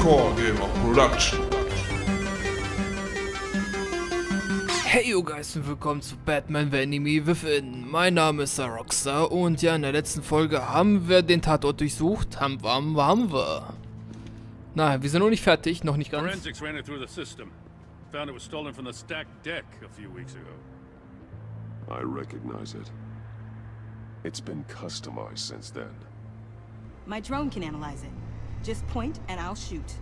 CoregamerProduction. Hey you guys und willkommen zu Batman The Enemy Within. Mein Name ist Rockstar und ja, in der letzten Folge haben wir den Tatort durchsucht. Haben wir. Na, wir sind noch nicht fertig, noch nicht ganz. Forensics ran it through the system. Found it was stolen from the stacked deck a few weeks ago. I recognize it. It's been customized since then. My drone can analyze it. Just point and I'll shoot.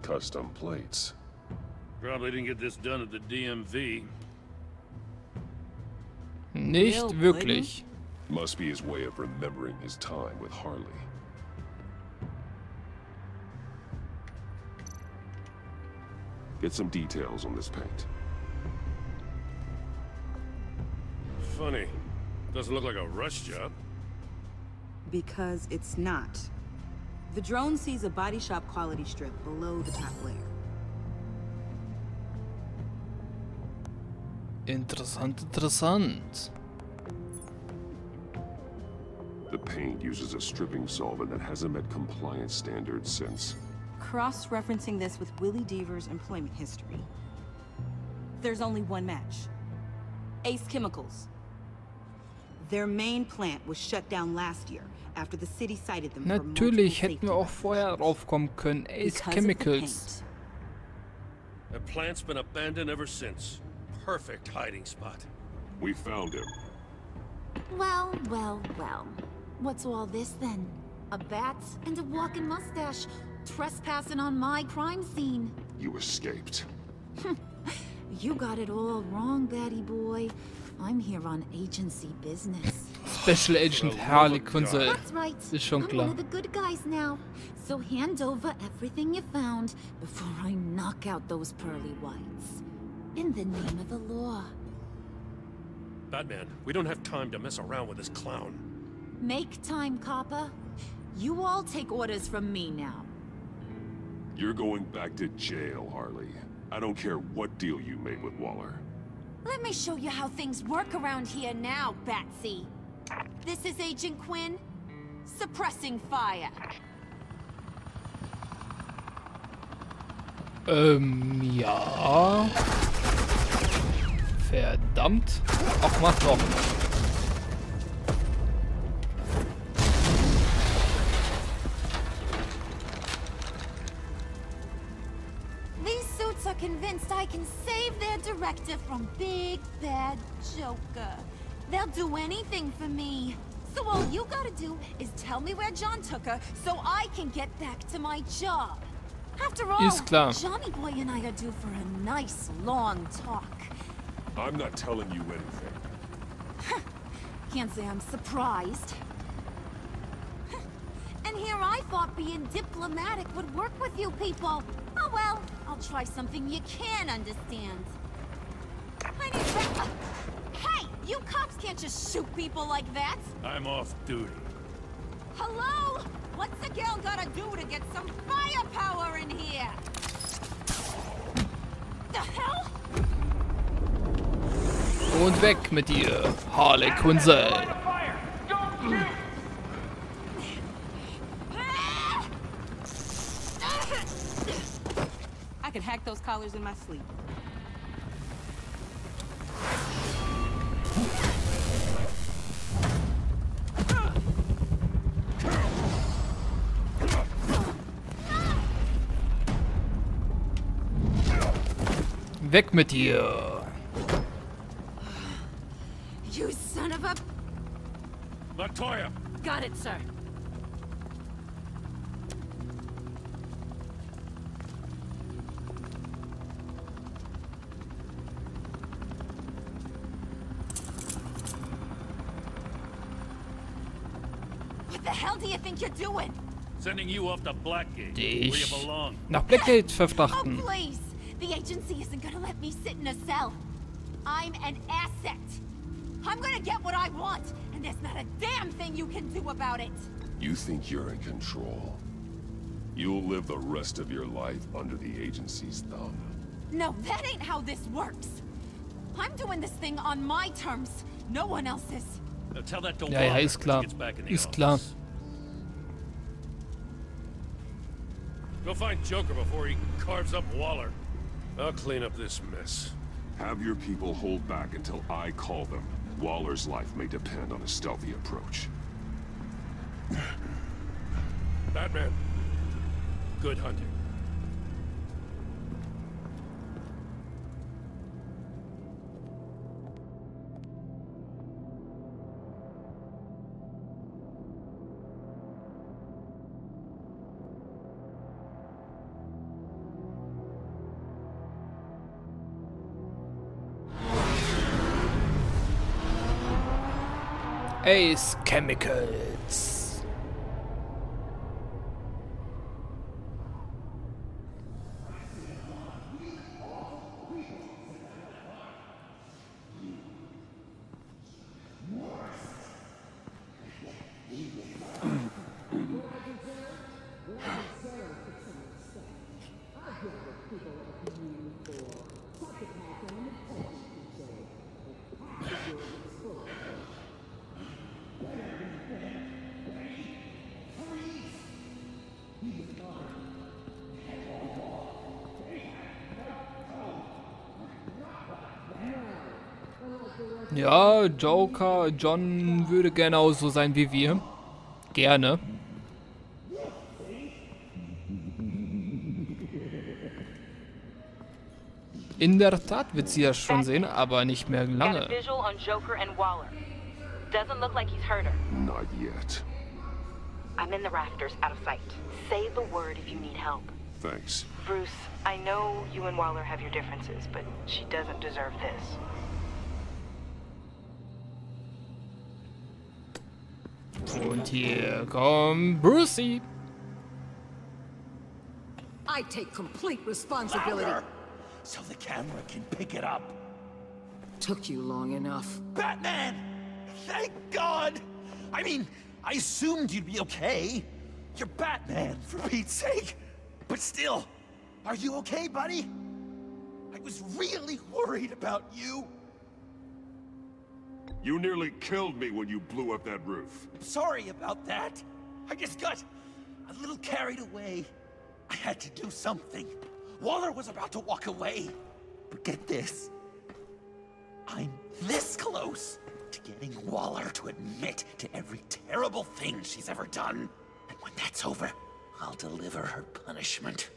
Custom plates. Probably didn't get this done at the DMV. Nicht wirklich. Must be his way of remembering his time with Harley. Get some details on this paint. Funny. Doesn't look like a rush job. Because it's not. The drone sees a body shop quality strip below the top layer. Interessant. The paint uses a stripping solvent that hasn't met compliance standards since. Cross-referencing this with Willie Deaver's employment history. There's only one match. Ace Chemicals. Their main plant was shut down last year after the city cited them for Natürlich hätten wir auch vorher drauf kommen können. Ace Chemicals. The plant's been abandoned ever since. Perfect hiding spot. We found him. Well. What's all this then? A bat and a walking mustache trespassing on my crime scene. You escaped. You got it all wrong, Batty boy. I'm here on agency business. Special Agent Harley Quinzel. That's right. Ist schon I'm klar. one of the good guys now. So hand over everything you found before I knock out those pearly whites. In the name of the law. Batman, we don't have time to mess around with this clown. Make time, copper. You all take orders from me now. You're going back to jail, Harley. I don't care what deal you made with Waller. Let me show you how things work around here now, Batsy. This is Agent Quinn, suppressing fire. Ja. Verdammt. Ach, mach doch. These suits are convinced I can save their director from Big Bad Joker. They'll do anything for me. So all you gotta do is tell me where John took her so I can get back to my job. After all, Ist klar. Johnny Boy and I are due for a nice long talk. I'm not telling you anything. Can't say I'm surprised. And here I thought being diplomatic would work with you people. Oh well, I'll try something you can understand. I need Hey, you cops can't just shoot people like that. I'm off duty. Hello? What's a girl gotta do to get some firepower in here? The hell? Und weg mit dir, Harley Quinzel. I can hack those collars in my sleep. Weg mit dir. You son of a... Latoya! Got it, sir. What the hell do you think you're doing? Sending you off to Blackgate, where you Dich belong. nach Blackgate Oh, verfrachten. please! The agency isn't gonna let me sit in a cell. I'm an asset. I'm gonna get what I want, and there's not a damn thing you can do about it. You think you're in control? You'll live the rest of your life under the agency's thumb. No, that ain't how this works. I'm doing this thing on my terms. No one else's. Now tell that to Ja, ja, Waller ist when klar. he gets back in the Ist klar. office. Go find Joker before he carves up Waller. I'll clean up this mess. Have your people hold back until I call them. Waller's life may depend on a stealthy approach. Batman, good hunting. Ace Chemicals. Ja, Joker, John würde genauso sein wie wir. Gerne. In der Tat wird sie das schon sehen, aber nicht mehr Got a lange. visual on Joker and Waller. Doesn't look like he's hurt her. Not yet. I'm in the rafters, out of sight. Say the word if you need help. Thanks. Bruce, I know you and Waller have your differences, but she doesn't deserve this. Und hier kommt Brucey. I take complete responsibility. Louder, so the camera can pick it up. Took you long enough. Batman! Thank God! I mean, I assumed you'd be okay. You're Batman, for Pete's sake. But still, are you okay, buddy? I was really worried about you. You nearly killed me when you blew up that roof. Sorry about that. I just got a little carried away. I had to do something. Waller was about to walk away. But get this. I'm this close to getting Waller to admit to every terrible thing she's ever done. And when that's over, I'll deliver her punishment.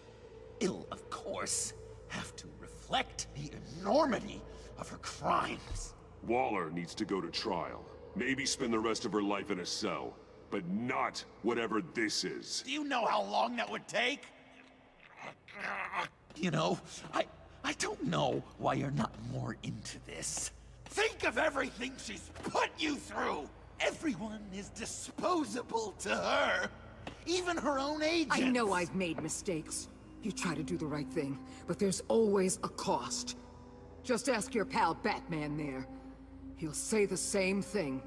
It'll, of course, have to reflect the enormity of her crimes. Waller needs to go to trial. Maybe spend the rest of her life in a cell. But not whatever this is. Do you know how long that would take? You know, I don't know why you're not more into this. Think of everything she's put you through! Everyone is disposable to her. Even her own agents. I know I've made mistakes. You try to do the right thing, but there's always a cost. Just ask your pal Batman there. He'll say the same thing.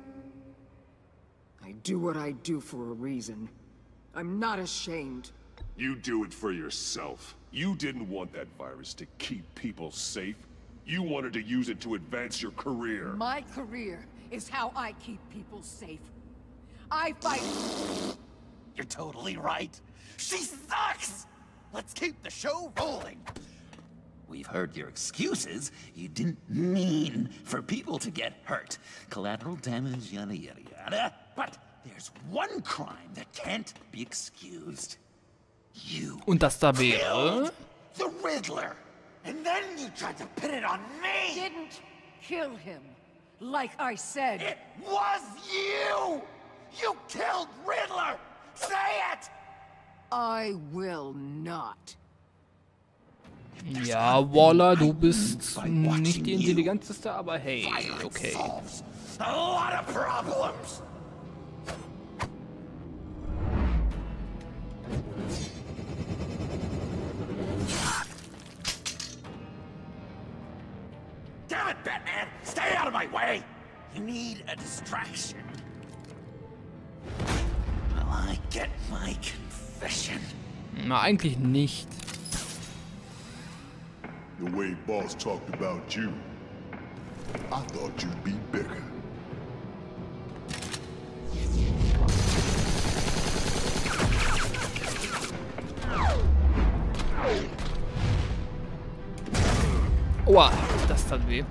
I do what I do for a reason. I'm not ashamed. You do it for yourself. You didn't want that virus to keep people safe. You wanted to use it to advance your career. My career is how I keep people safe. I fight... You're totally right. She sucks! Let's keep the show rolling. We've heard your excuses. You didn't mean for people to get hurt. Collateral damage, yada yada yada. But there's one crime that can't be excused. You Und das da killed wäre... the Riddler. And then you tried to pin it on me! Didn't kill him, like I said. It was you! You killed Riddler! Say it! I will not. Ja, Waller, du bist nicht die intelligenteste, aber hey, okay. Solves a lot of problems. Damn it, Batman! Stay out of my way! You need a distraction. Will I get my confession? Na, eigentlich nicht. The way Boss talked about you, I thought you'd be bigger. Aua, das tat weh.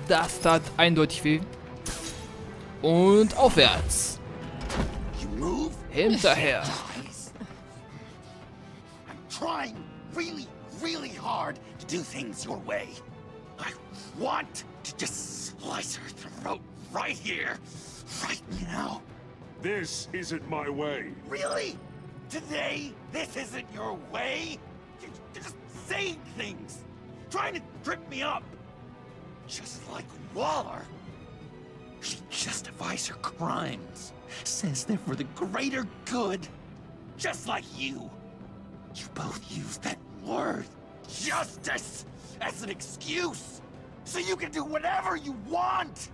Das tat eindeutig weh. Und aufwärts. Hinterher. I'm trying really hard to do things your way. I want to just slice her throat right here, right now. This isn't my way. Really? Today, this isn't your way? You're just saying things, trying to trip me up. Just like Waller. She justifies her crimes, says they're for the greater good. Just like you. You both use that word, justice, as an excuse, so you can do whatever you want.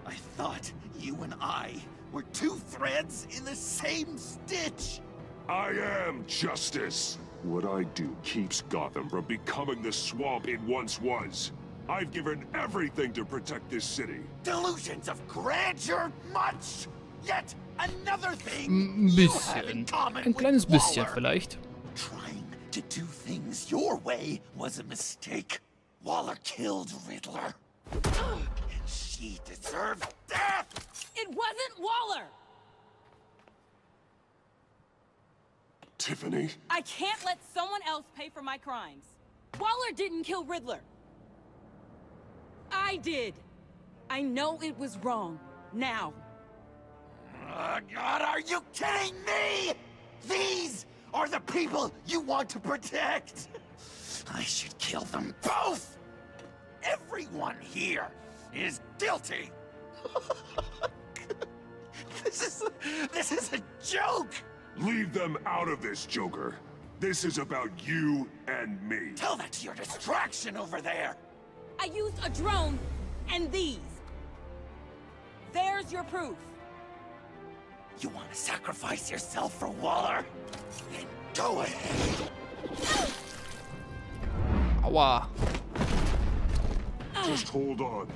I thought you and I were two threads in the same stitch. I am justice. What I do keeps Gotham from becoming the swamp it once was. I've given everything to protect this city. Delusions of grandeur much, yet another thing Ein you have in bisschen. common Ein kleines with bisschen Waller. vielleicht. Trying to do things your way was a mistake. Waller killed Riddler. And she deserved death! It wasn't Waller! Tiffany? I can't let someone else pay for my crimes. Waller didn't kill Riddler. I did. I know it was wrong. Now. God, are you kidding me? These are the people you want to protect. I should kill them both. Everyone here is guilty. This is a joke. Leave them out of this, Joker. This is about you and me. Tell that to your distraction over there. I used a drone and these. There's your proof. You want to sacrifice yourself for Waller? Then go ahead. Aua. Just hold on.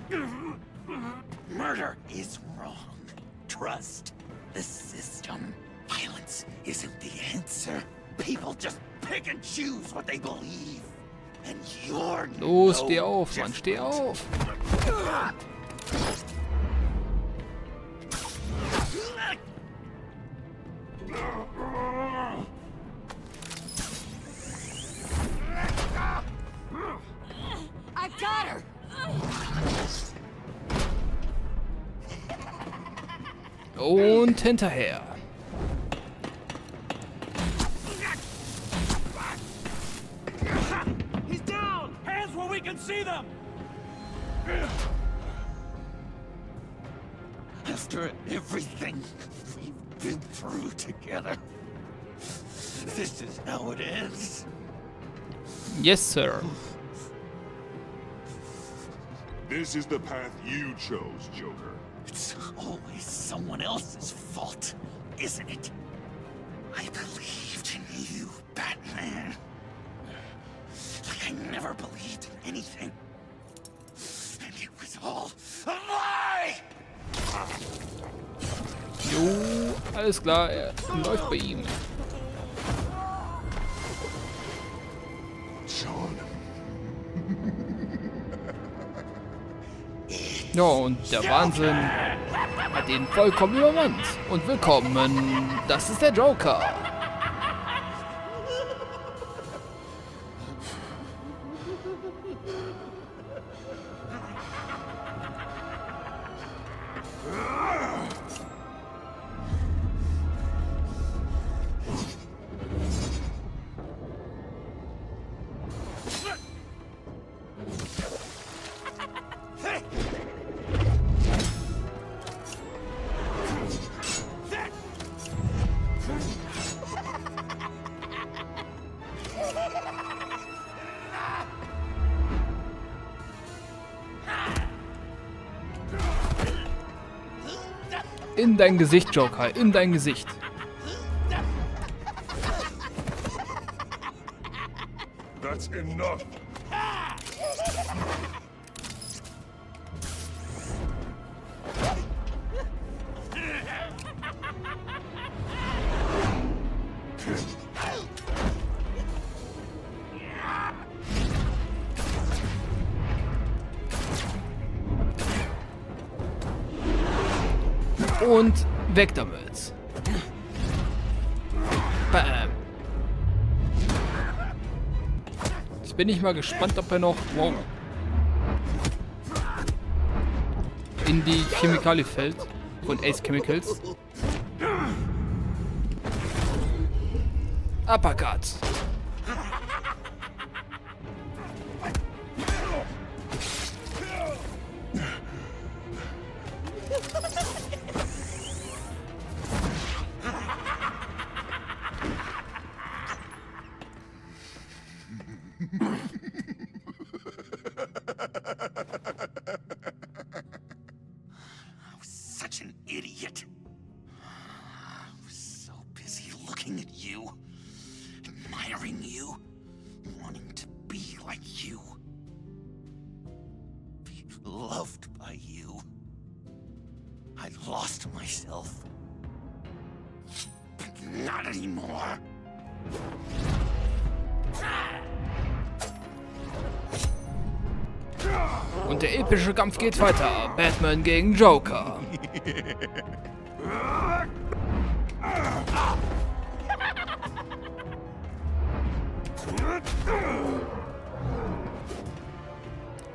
Murder is wrong. Trust the system. Violence isn't the answer. People just pick and choose what they believe. And you're Los, no steh auf, Mann, different. steh auf. I got her. Und hinterher. He's down! Hands where we can see them! After everything we've been through together, this is how it ends. Yes, sir. This is the path you chose, Joker. It's always someone else's fault, isn't it? I believed in you, Batman. Like I never believed in anything. And it was all a lie! Jo, alles klar, läuft bei ihm. Sean. Ja, und der Wahnsinn hat ihn vollkommen übermannt. Und willkommen, das ist der Joker. In dein Gesicht, Joker, in dein Gesicht. That's enough. Und weg damit. Bam. Jetzt bin ich mal gespannt, ob er noch... Wow. In die Chemikalie fällt. Von Ace Chemicals. Uppercut. Such an idiot. I was so busy looking at you, admiring you, wanting to be like you, be loved by you. I lost myself. But not anymore. Und der epische Kampf geht weiter. Batman gegen Joker.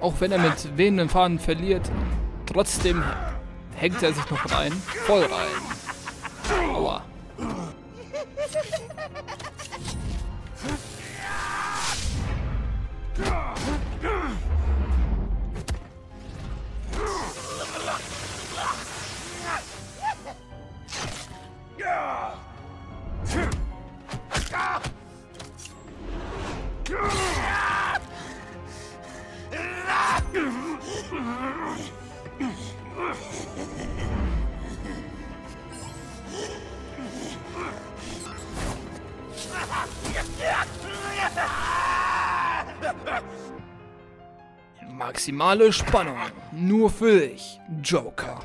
Auch wenn er mit wehenden Fahnen verliert, trotzdem hängt er sich noch rein. Voll rein. Aua. Maximale Spannung. Nur für dich, Joker.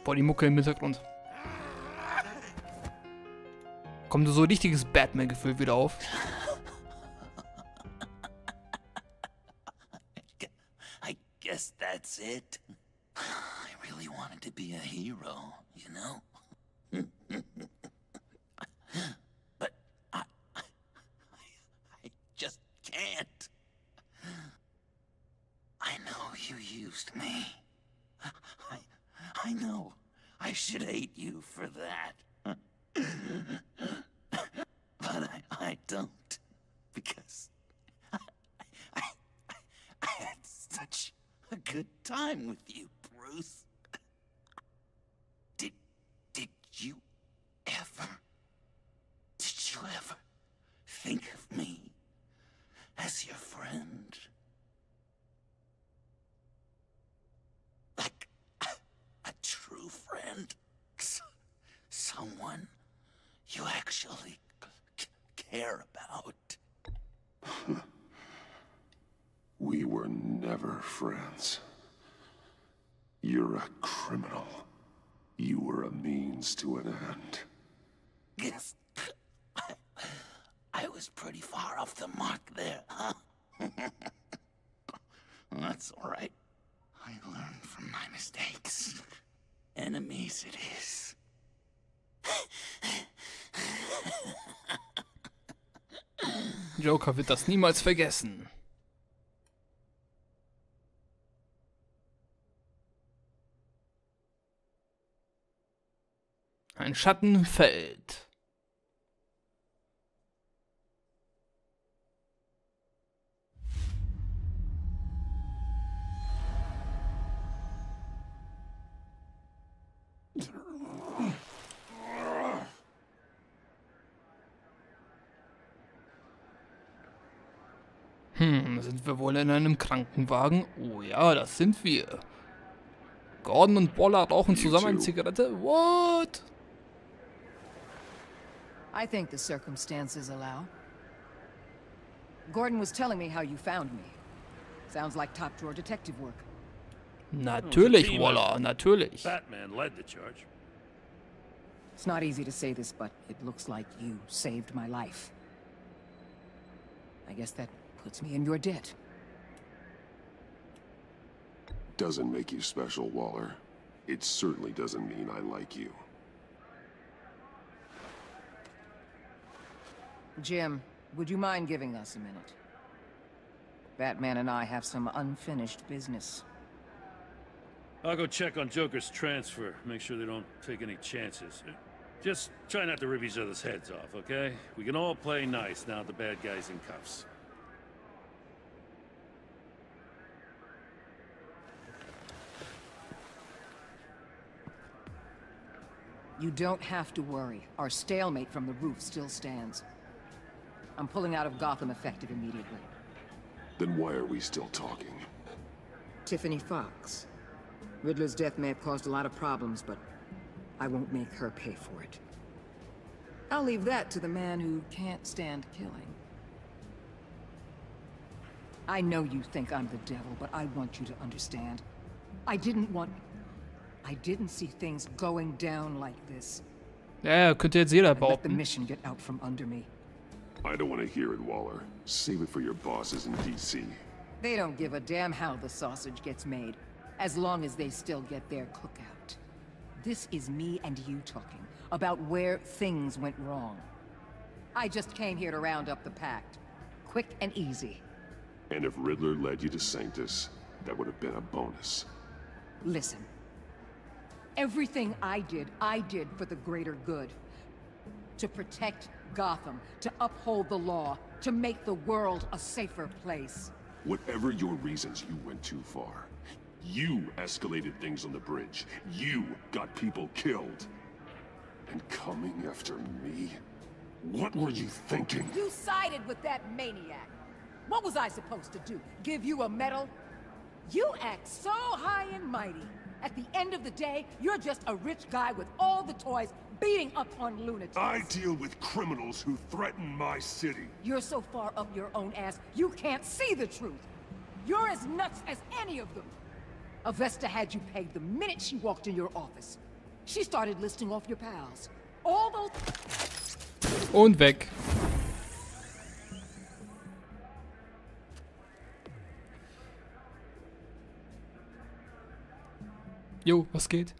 Boah, die Mucke im Hintergrund. Kommt so richtiges Batman-Gefühl wieder auf. I guess that's it. I really wanted to be a hero, you know? But I just can't. I know you used me. I know I should hate you for that. But I don't, because I had such a good time with you, Bruce. Did you ever think of me as your friend? Like a true friend? Someone you actually care about. We were never friends. You're a criminal. You were a means to an end. Guess I was pretty far off the mark there, huh? That's all right. I learned from my mistakes. Enemies it is. Joker wird das niemals vergessen. Ein Schatten fällt. Sind wir wohl in einem Krankenwagen? Oh ja, das sind wir. Gordon und Waller rauchen zusammen eine Zigarette? What? I think the circumstances allow. Gordon was telling me how you found me. Sounds like top-drawer detective work. Natürlich, Waller, natürlich. Batman led the charge. It's not easy to say this, but it looks like you saved my life. I guess that puts me in your debt. doesn't make you special, Waller. It certainly doesn't mean I like you. Jim, would you mind giving us a minute? Batman and I have some unfinished business. I'll go check on Joker's transfer, make sure they don't take any chances. Just try not to rip each other's heads off, okay? We can all play nice now the bad guy's in cuffs. You don't have to worry. Our stalemate from the roof still stands. I'm pulling out of Gotham effective immediately. Then why are we still talking? Tiffany Fox. Riddler's death may have caused a lot of problems, but I won't make her pay for it. I'll leave that to the man who can't stand killing. I know you think I'm the devil, but I want you to understand. I didn't see things going down like this. Ja, könnte jetzt jeder I let the behaupten. mission get out from under me. I don't want to hear it, Waller. Save it for your bosses in DC. They don't give a damn how the sausage gets made, as long as they still get their cookout. This is me and you talking about where things went wrong. I just came here to round up the pact. Quick and easy. And if Riddler led you to Sanctus, that would have been a bonus. Listen. Everything I did for the greater good. To protect Gotham, to uphold the law, to make the world a safer place. Whatever your reasons, you went too far. You escalated things on the bridge. You got people killed. And coming after me? What were you thinking? You sided with that maniac. What was I supposed to do? Give you a medal? You act so high and mighty. At the end of the day, you're just a rich guy with all the toys beating up on lunatics. I deal with criminals who threaten my city. You're so far up your own ass, you can't see the truth. You're as nuts as any of them. Avesta had you pegged the minute she walked in your office. She started listing off your pals. All those... Und weg. Jo, was geht?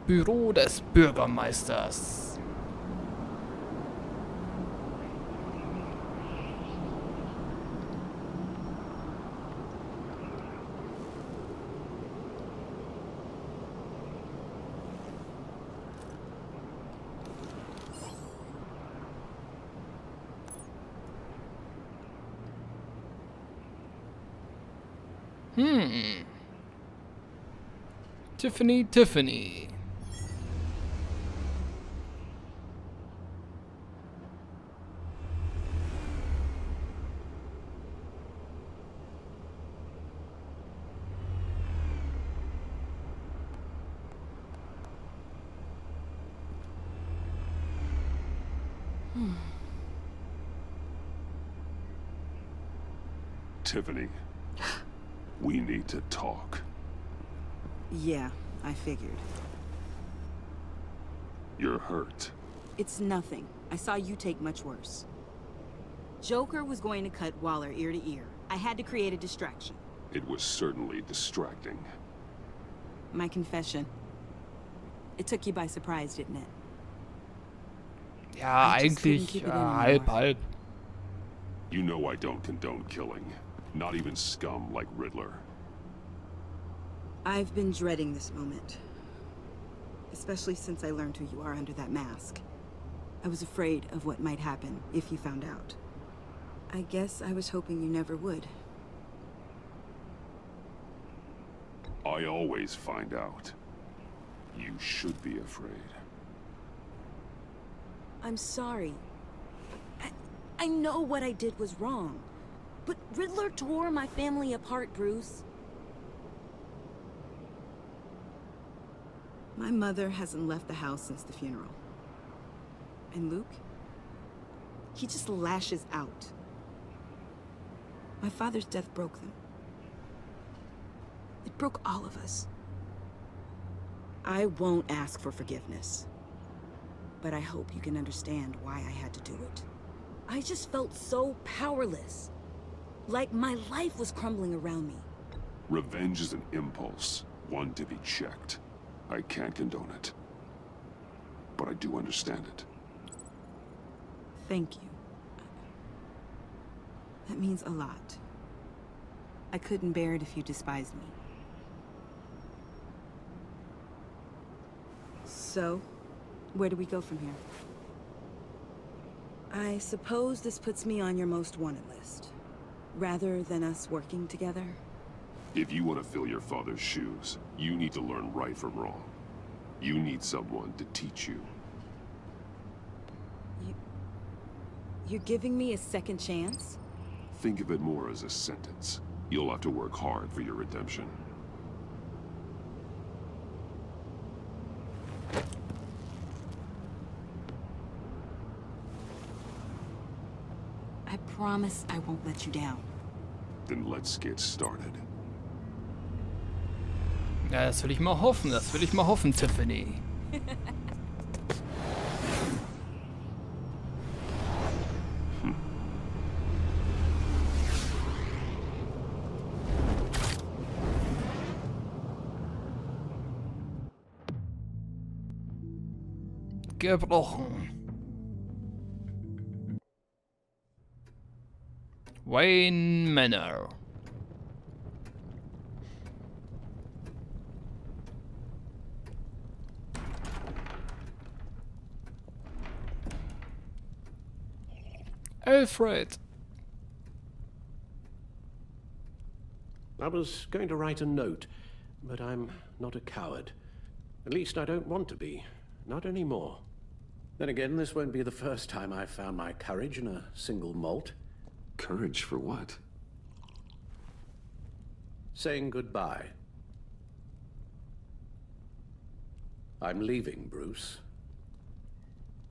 Büro des Bürgermeisters. Tiffany. Tiffany, we need to talk. Yeah, I figured. You're hurt. It's nothing. I saw you take much worse. Joker was going to cut Waller ear to ear. I had to create a distraction. It was certainly distracting. My confession. It took you by surprise, didn't it? Ja, I just couldn't eigentlich keep it in halb, anymore. halb. You know I don't condone killing. Not even scum like Riddler. I've been dreading this moment. Especially since I learned who you are under that mask. I was afraid of what might happen if you found out. I guess I was hoping you never would. I always find out. You should be afraid. I'm sorry. I know what I did was wrong. But Riddler tore my family apart, Bruce. My mother hasn't left the house since the funeral. And Luke? He just lashes out. My father's death broke them. It broke all of us. I won't ask for forgiveness. but I hope you can understand why I had to do it. I just felt so powerless. Like my life was crumbling around me. Revenge is an impulse, one to be checked. I can't condone it. But I do understand it. Thank you. That means a lot. I couldn't bear it if you despised me. So, where do we go from here? I suppose this puts me on your most wanted list. Rather than us working together? If you want to fill your father's shoes, you need to learn right from wrong. You need someone to teach you. You're giving me a second chance? Think of it more as a sentence. You'll have to work hard for your redemption. I promise I won't let you down. Then let's get started. Ja, das will ich mal hoffen. Das will ich mal hoffen, Tiffany. Gebrochen. Wayne Manor. Alfred. I was going to write a note, but I'm not a coward. At least I don't want to be. Not anymore. Then again, this won't be the first time I've found my courage in a single malt. Courage for what? Saying goodbye. I'm leaving, Bruce.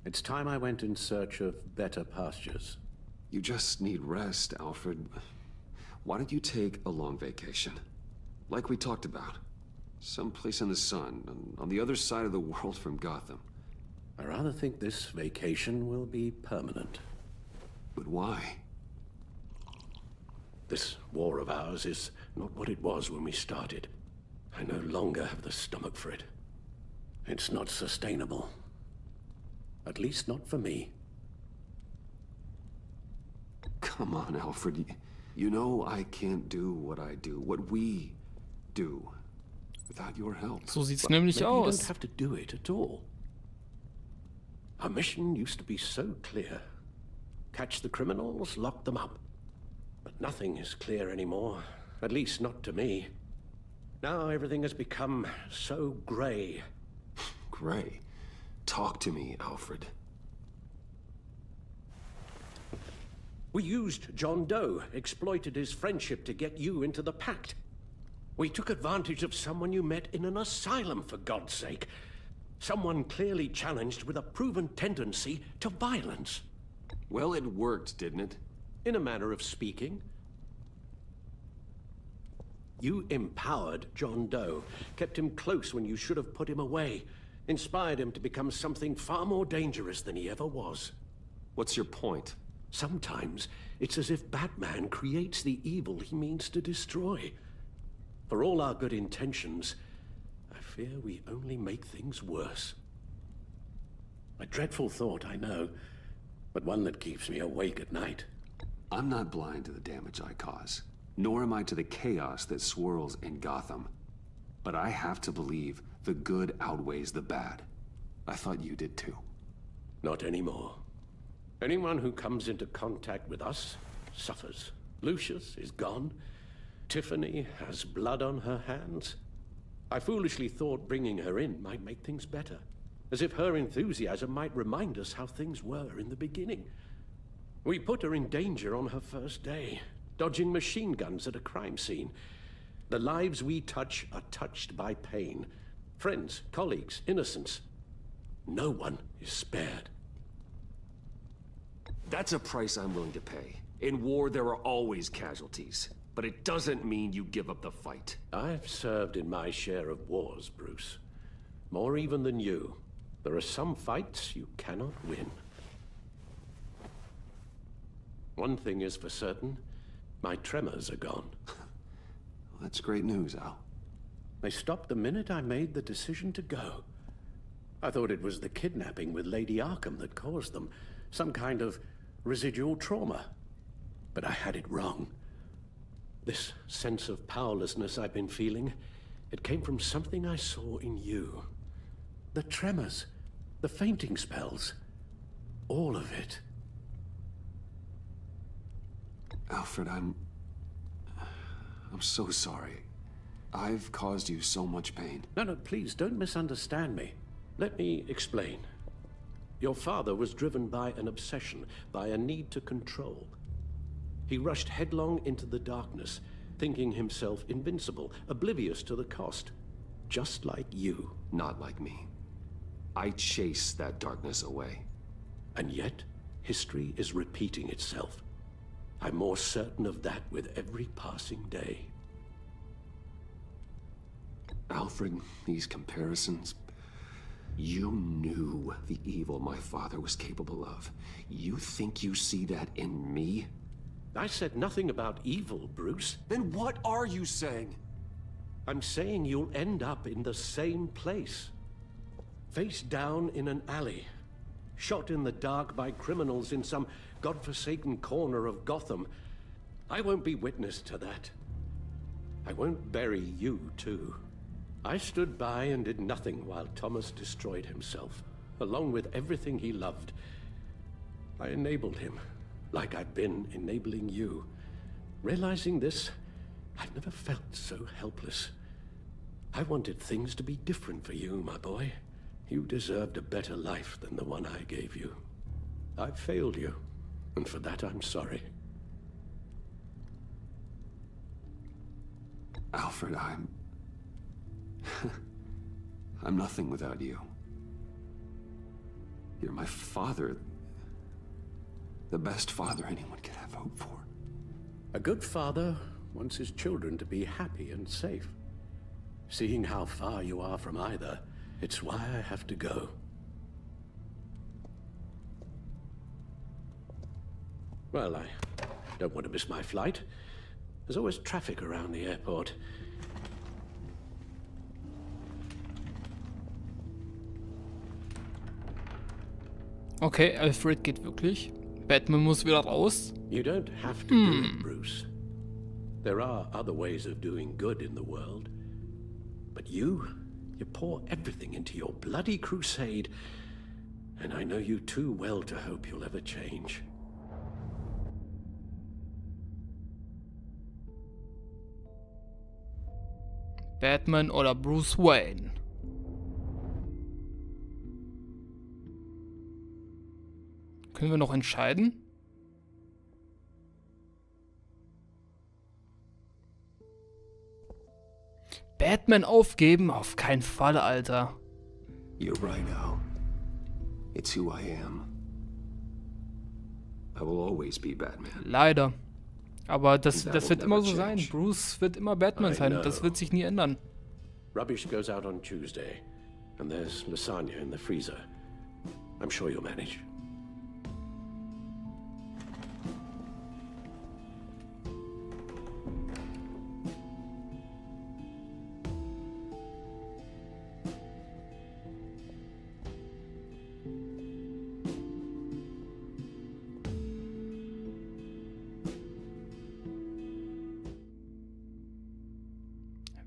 It's time I went in search of better pastures. You just need rest, Alfred. Why don't you take a long vacation? Like we talked about. Someplace in the sun, on the other side of the world from Gotham. I rather think this vacation will be permanent. But why? This war of ours is not what it was when we started. I no longer have the stomach for it. It's not sustainable. At least not for me. Come on, Alfred. You know I can't do what I do, what we do, without your help. So sieht's nämlich Maybe aus. You don't have to do it at all. Our mission used to be so clear. Catch the criminals, lock them up. But nothing is clear anymore, at least not to me. Now everything has become so gray. Gray? Talk to me, Alfred. We used John Doe, exploited his friendship to get you into the pact. We took advantage of someone you met in an asylum, for God's sake. Someone clearly challenged with a proven tendency to violence. Well, it worked, didn't it? In a manner of speaking. You empowered John Doe, kept him close when you should have put him away, inspired him to become something far more dangerous than he ever was. What's your point? Sometimes it's as if Batman creates the evil he means to destroy. For all our good intentions, I fear we only make things worse. A dreadful thought, I know, but one that keeps me awake at night. I'm not blind to the damage I cause, nor am I to the chaos that swirls in Gotham. But I have to believe the good outweighs the bad. I thought you did too. Not anymore. Anyone who comes into contact with us suffers. Lucius is gone. Tiffany has blood on her hands. I foolishly thought bringing her in might make things better, as if her enthusiasm might remind us how things were in the beginning. We put her in danger on her first day, dodging machine guns at a crime scene. The lives we touch are touched by pain. Friends, colleagues, innocents. No one is spared. That's a price I'm willing to pay. In war, there are always casualties. But it doesn't mean you give up the fight. I've served in my share of wars, Bruce. More even than you. There are some fights you cannot win. One thing is for certain, my tremors are gone. That's great news, Al. They stopped the minute I made the decision to go. I thought it was the kidnapping with Lady Arkham that caused them, some kind of residual trauma. But I had it wrong. This sense of powerlessness I've been feeling, it came from something I saw in you. The tremors, the fainting spells, all of it. Alfred, I'm so sorry. I've caused you so much pain. No, please don't misunderstand me. Let me explain. Your father was driven by an obsession, by a need to control. He rushed headlong into the darkness, thinking himself invincible, oblivious to the cost. Just like you. Not like me. I chase that darkness away. And yet, history is repeating itself. I'm more certain of that with every passing day. Alfred, these comparisons... You knew the evil my father was capable of. You think you see that in me? I said nothing about evil, Bruce. Then what are you saying? I'm saying you'll end up in the same place. Face down in an alley. Shot in the dark by criminals in some godforsaken corner of Gotham. I won't be witness to that. I won't bury you, too. I stood by and did nothing while Thomas destroyed himself, along with everything he loved. I enabled him, like I've been enabling you. Realizing this, I've never felt so helpless. I wanted things to be different for you, my boy. You deserved a better life than the one I gave you. I failed you, and for that I'm sorry. Alfred, I'm nothing without you. You're my father. The best father anyone could have hope for. A good father wants his children to be happy and safe. Seeing how far you are from either, it's why I have to go. Well, I don't want to miss my flight. There's always traffic around the airport. Okay, Alfred geht wirklich. Batman muss wieder raus. You don't have to do it, Bruce. There are other ways of doing good in the world. But you pour everything into your bloody crusade, and I know you too well to hope you'll ever change. Batman oder Bruce Wayne? Können wir noch entscheiden? Batman aufgeben? Auf keinen Fall, Alter. You're right, Al. It's who I am. I will always be Batman. Leider. Aber das wird immer so sein. Bruce wird immer Batman sein und das wird sich nie ändern. Rubbish goes out on Tuesday, and there's lasagna in the freezer. I'm sure you'll manage.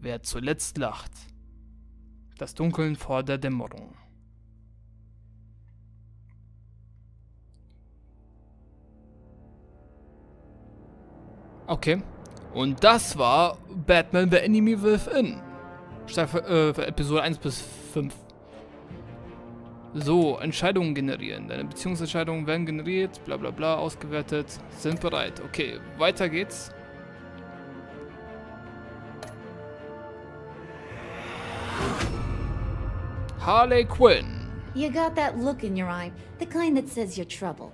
Wer zuletzt lacht. Das Dunkeln vor der Dämmerung. Okay. Und das war Batman The Enemy Within. Episode 1 bis 5. So, Entscheidungen generieren. Deine Beziehungsentscheidungen werden generiert, bla bla bla, ausgewertet, sind bereit. Okay, weiter geht's. Harley Quinn. You got that look in your eye, the kind that says you're trouble.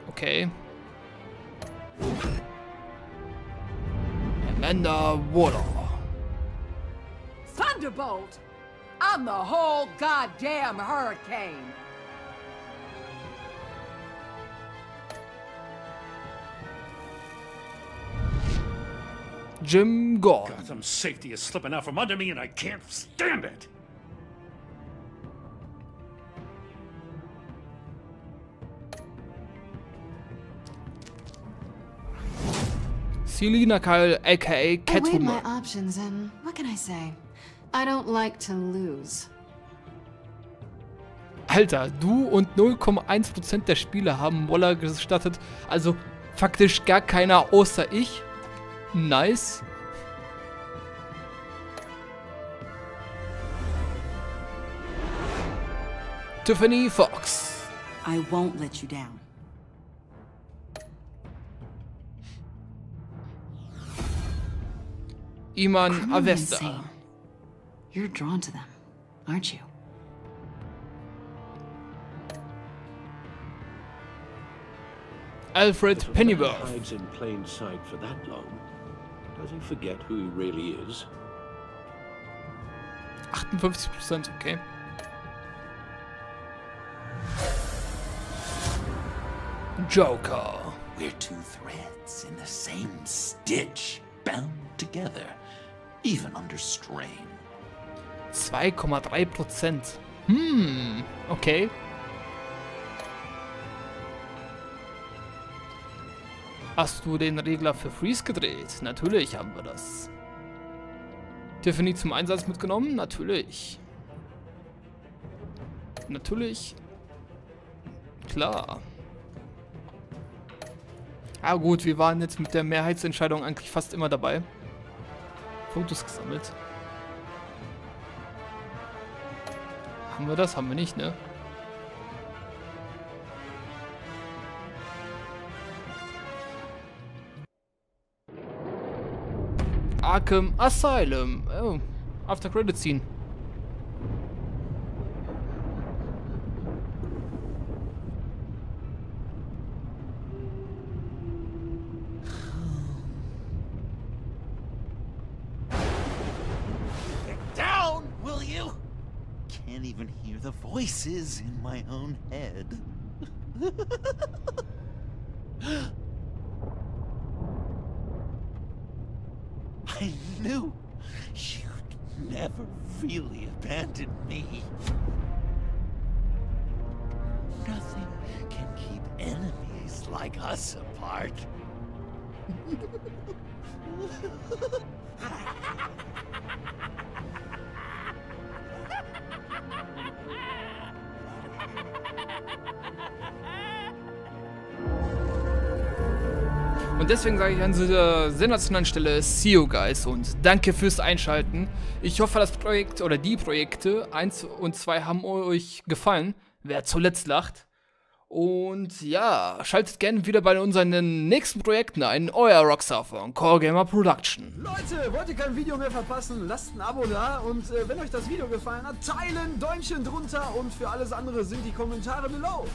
Okay. Commander Water. Thunderbolt! I'm the whole goddamn hurricane! Jim Gordon. Gotham's safety is slipping out from under me and I can't stand it! Selina Kyle, aka I weighed my Catwoman. options and what can I say? I don't like to lose. Alter, du und 0,1% der Spieler haben Waller gestattet. Also faktisch gar keiner außer ich. Nice. Tiffany Fox. I won't let you down. Iman Criminally Avesta. insane. You're drawn to them, aren't you? Alfred If a man Pennyworth. hides in plain sight for that long, does he forget who he really is? 58%, okay. Joker. We're two threads in the same stitch, bound together, even under strain. 2,3%. Okay. Hast du den Regler für Freeze gedreht? Natürlich haben wir das. Tiffany zum Einsatz mitgenommen? Natürlich. Natürlich. Klar. Ah gut, wir waren jetzt mit der Mehrheitsentscheidung eigentlich fast immer dabei. Fotos gesammelt. Haben wir das? Haben wir nicht, ne? Arkham Asylum. Oh, after credit scene. Down, will you? Can't even hear the voices in my own head. I knew you'd never really abandon me. Nothing can keep enemies like us apart. Und deswegen sage ich an dieser sensationellen Stelle see you guys und danke fürs Einschalten. Ich hoffe, das Projekt oder die Projekte 1 und 2 haben euch gefallen. Wer zuletzt lacht. Und ja, schaltet gerne wieder bei unseren nächsten Projekten ein. Euer Rockstar von CoregamerProduction. Leute, wollt ihr kein Video mehr verpassen? Lasst ein Abo da und wenn euch das Video gefallen hat, teilen, Däumchen drunter und für alles andere sind die Kommentare below.